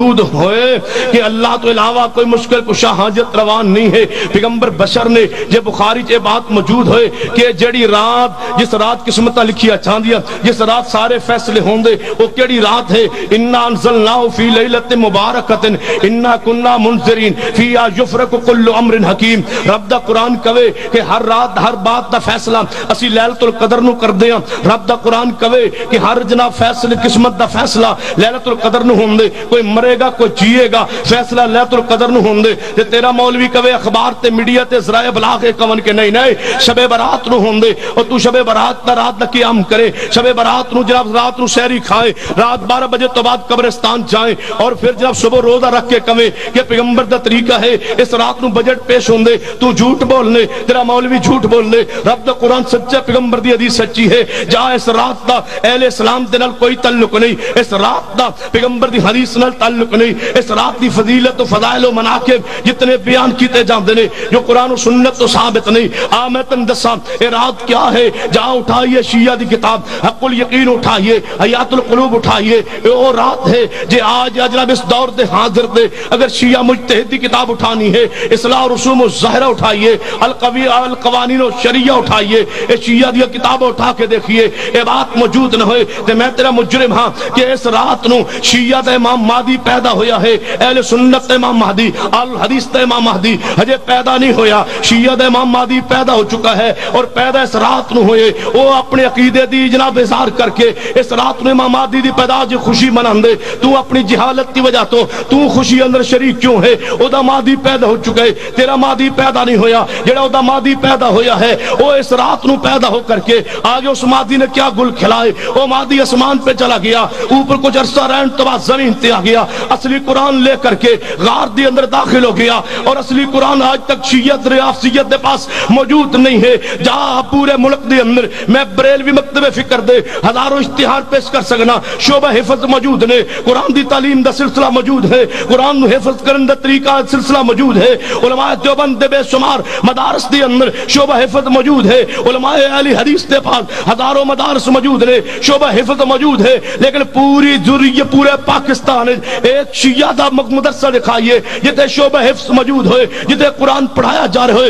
ہوئے کہ اللہ تو علاوہ کوئی مشکل کشا حاجت روان نہیں ہے۔ پیغمبر بشر نے جے بخاری چے بات موجود ہوئے کہ جڑی رات جس رات قسمتہ لکھیا چاندیا جس رات سارے فیصلے ہوں دے وہ کیڑی رات ہے؟ انا انزلناہ فی لیلۃ مبارکۃ انا کنا منذرین فیہا یفرق کل امر حکیم۔ رب دا قرآن کہے کہ ہر رات ہر بات دا فیصلہ اسی لیلۃ القدر نو کر دیاں۔ رب دا قرآن کہے کہ ہر جناب فیصلے قسمت دا فیصلہ لیلۃ القدر نو ہوندے، کوئی مرے گا کوئی جیے گا، فیصلہ لیلۃ القدر نو ہوندے۔ تے تیرا مولوی کہے اخبار تے میڈیا تے ذرائع ابلاغ کون کے نہیں شب برات نو ہوندے، اور تو شب برات دا رات دا قیام کرے، شب برات نو جناب رات نو سحری کھائے، رات 12 بجے تو بعد قبرستان جائیں، اور پھر جناب صبح روزہ رکھ کے کہے کہ پیغمبر دا طریقہ ہے اس رات نو بجٹ پیش ہوندے، تو جھوٹ بولنے تیرا مولوی جھوٹ بولنے۔ رب دا قرآن سچا، پیغمبر دی حدیث سچی ہے۔ جہاں اس رات دا اہل اسلام دے نال کوئی تعلق نہیں، اس رات دا پیغمبر دی حدیث نال تعلق نہیں، اس رات دی فضیلت و فضائل و مناقب جتنے بیان کیتے جاندے نے جو قرآن و سنت تو ثابت نہیں۔ میں تن دساں اے رات کیا ہے؟ جہاں اٹھائیے شیعہ دی کتاب حق الیقین اٹھائیے، حیات القلوب اٹھائیے، وہ رات ہے جے آج جناب اس دور دے حاضر دے اگر شیعہ مجتہد دی کتاب اٹھانی ہے، اصلاح و رسوم و ظاہرہ اٹھائیے، القوانین و شریعہ اٹھائیے، اے شیعہ دی کتاب اٹھا کے دیکھیے، اے بات موجود نہ ہوئے تے میں تیرا مجرم ہاں کہ اس رات نو شیعہ دا امام مہدی پیدا ہویا ہے، اہل سنت امام مہدی، الحدیث امام مہدی ہجے پیدا نہیں ہویا، شیعہ دا امام مہدی پیدا ہو چکا ہے، اور پیدا اس رات نو ہوئے۔ وہ اپنے عقیدے دی جناب اظہار کر کے اس رات نو امام مہدی دی پیدا جو خوشی مناندے، تو اپنی جہالت کی وجہ تو خوشی اندر شریک کیوں ہے؟ او دا مہدی پیدا ہو چکا ہے، تیرا مہدی پیدا نہیں ہویا۔ جڑا او دا مہدی پیدا ہویا ہے وہ اس رات نو پیدا ہو کر کے آگے اس مہدی نے کیا گل کھلائے؟ وہ مہدی اسمان پہ چلا گیا، اوپر کچھ عرصہ رہن تو بعد زمین تے آ گیا، اصلی قرآن لے کر کے غار دی اندر داخل ہو گیا، اور اصلی قرآن آج تک شیعت ریاست دے پاس موجود نہیں ہے۔ جہاں پورے ملک دے اندر میں بریلوی مکتب فکر دے ہزاروں اشتہار پیش کر سکنا، شعبہ حفظ موجود نے، قرآن دی تعلیم دا سلسلہ موجود ہے، قرآن نو حفظ کرن دا طریقہ سلسلہ موجود ہے، علماء دیوبند دے بے شمار مدارس دے اندر شعبہ حفظ موجود ہے، علماء اہل حدیث دے پاس ہزاروں مدارس موجود نے، شعبہ حفظ موجود ہے، لیکن پوری ذریعہ پورے پاکستان ایک شیعہ دا مدرسہ دکھائیے جتے شعبہ حفظ موجود ہوئے، جتے قرآن پڑھایا جا رہے ہوئے،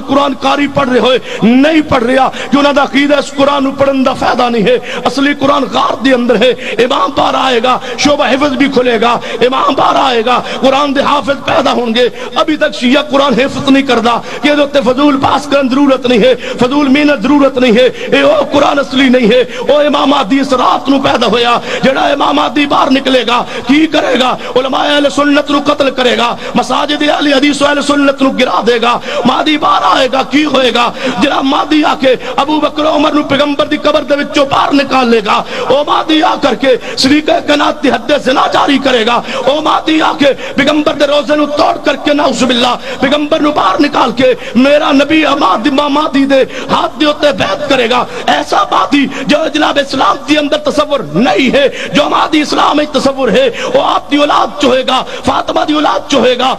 قرآن کاری پڑھ رہے ہوئے نہیں پڑھ رہا کہ انہاں دا عقیدہ اس قرآن پڑھن دا فائدہ نہیں ہے۔ اصلی قرآن غار دے اندر ہے، امام بار آئے گا شعبہ حفظ بھی کھلے گا، امام بار آئے گا قرآن دے حافظ پیدا ہوں گے۔ ابھی تک شیعہ قرآن حفظ نہیں کردا کہ دوتے فضول پاس کرن ضرورت نہیں ہے، فضول محنت ضرورت نہیں ہے، اے او قرآن اصلی نہیں ہے۔ او امام مہدی اس رات نو پیدا ہویا، جڑا امام مہدی باہر نکلے گا کی کرے گا؟ علماء اہل سنت نو قتل کرے گا، مساجد اہل حدیث و اہل سنت نو گرا دے گا۔ مہدی باہر آئے گا کی ہوئے گا؟ جناب مہدی آ کے ابو بکر عمر نو پیغمبر دی قبر دے وچوں باہر نکال لے گا۔ او مہدی آ کر کے صدیقہ کائنات دی حد زنا جاری کرے گا۔ او مہدی آ کے پیغمبر دے روزے نو توڑ کر کے نعوذ باللہ پیغمبر نو باہر نکال کے میرا نبی مہدی دے ہاتھ دے اوتے بیعت کرے گا۔ ایسا مہدی جو جناب اسلام دی اندر تصور نہیں ہے، جو مہدی اسلام میں تصور ہے، وہ آپ دی اولاد چوہے گا، فاطمہ دی اولاد چوہے گا،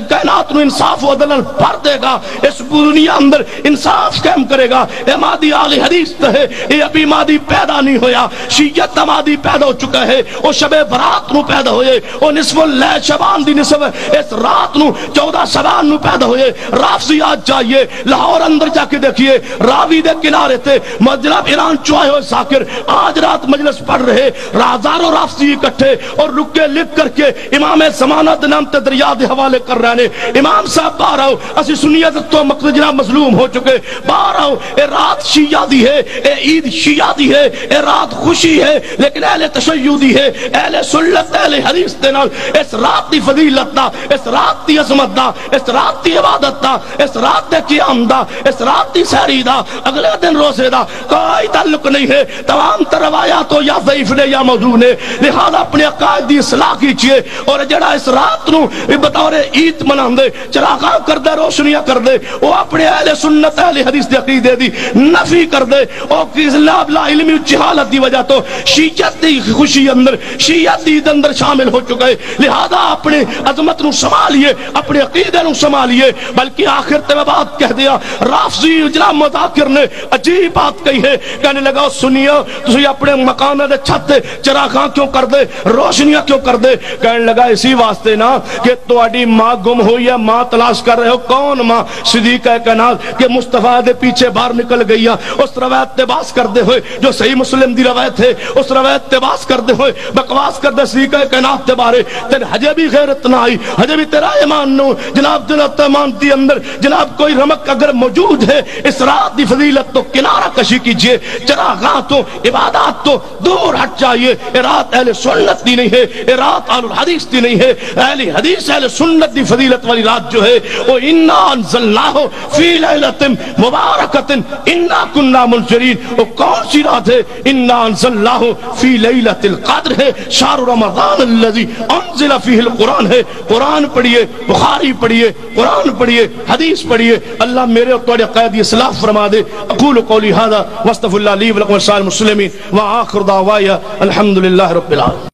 کائنات نو انصاف و عدل بھر دے گا، اس دنیا اندر انصاف قائم کرے گا۔ اے مہدی اہل حدیث ہے، یہ ابھی مہدی پیدا نہیں ہویا، شیعت دا مہدی پیدا ہو چکا ہے، وہ شب برات نو پیدا ہوئے، وہ نصف اللیل شبان دی نصف اس رات نو 14 شبان نو پیدا ہوئے۔ رافضی آج جائیے لاہور اندر جا کے دیکھیے، راوی دے کنارے تے جناب ایران چوائے ہوئے ذاکر آج رات مجلس پڑھ رہے، ہزاروں رافضی اکٹھے اور رکے لکھ کر کے امام زمانہ دے نام تے دریا دے حوالے کر رہے ہیں۔ امام صاحب باہر آؤ، اسی سنیت تو مقصد جناب مظلوم ہو چکے، باہر آؤ، اے رات شیعہ دی ہے، اے عید شیعہ دی ہے، اے رات خوشی ہے، لیکن اہل تشیعی ہے، اہل سنت اہل حدیث دے نال اس رات دی فضیلت دا، اس رات دی عظمت دا، اس رات دی عبادت دا، اس رات دے قیام دا، اس رات دی سحری دا، اگلے دن روزے دا کوئی تعلق نہیں ہے۔ تمام تر روایات یا ضعیف نے یا موضوع نے، لہذا اپنے عقائد دی اصلاح کیجئے، اور جڑا اس رات نو بطور عید مناندے، چراغاں کر دے، روشنیاں کر دے، وہ اپنے اہل سنت اہل حدیث دی عقیدے دی نفی کر دے، اور لا علمی جہالت دی وجہ تو شیعت دی خوشی اندر، شیعت دی اندر شامل ہو چکے۔ لہذا اپنے عظمت نو سنبھالیے، اپنے عقیدے نو سنبھالیے۔ بلکہ آخر تے میں بات کہہ دیا، رافضی جناب مذاکر نے عجیب بات کہی ہے، کہنے لگا سنیے تسی اپنے مکان دے چھت چراغاں کیوں کر دے، روشنیاں کیوں کر دے. کہنے لگا اسی واسطے نا کہ تواڈی ماں گم ہوئی ہے, ماں تلاش کر رہے ہو. کون ماں؟ صدیقہ کائنات کہ مصطفیٰ دے پیچھے باہر نکل گئی. اس روایت تے باس کردے ہوئے جو صحیح مسلم دی روایت ہے, اس روایت تے باس کردے ہوئے بکواس کردے صدیقہ کائنات تے بارے. تیرے ہجے بھی غیرت نہ آئی, ہجے بھی تیرا ایمان نو جناب دلت ایمان دی اندر جناب کوئی رمق اگر موجود ہے اس رات دی فضیلت تو کنارہ کشی کیجئے. چراغاں تو عبادات تو دور ہٹ جائیے. اے رات اہل سنت دی نہیں ہے, اے رات اہل الحدیث دی نہیں ہے. اہل حدیث اہل سنت دی فضیلت والی رات جو ہے وہ انا انزلناہ فی لیلۃ مبارکۃ انا کنا منذرین. وہ کون سی رات ہے؟ انا انزلناہ فی لیلۃ القدر ہے, شہر رمضان الذی انزل فیہ القرآن ہے. قرآن پڑھیے, بخاری پڑھیے, قرآن پڑھیے, حدیث پڑھیے. اللہ میرے اور تمہارے عقائد کی اصلاح فرما دے. اقول قولی ھذا واستغفر اللہ لی ولکم ولسائر المسلمین وآخر دعوایا الحمد للہ رب العالمین.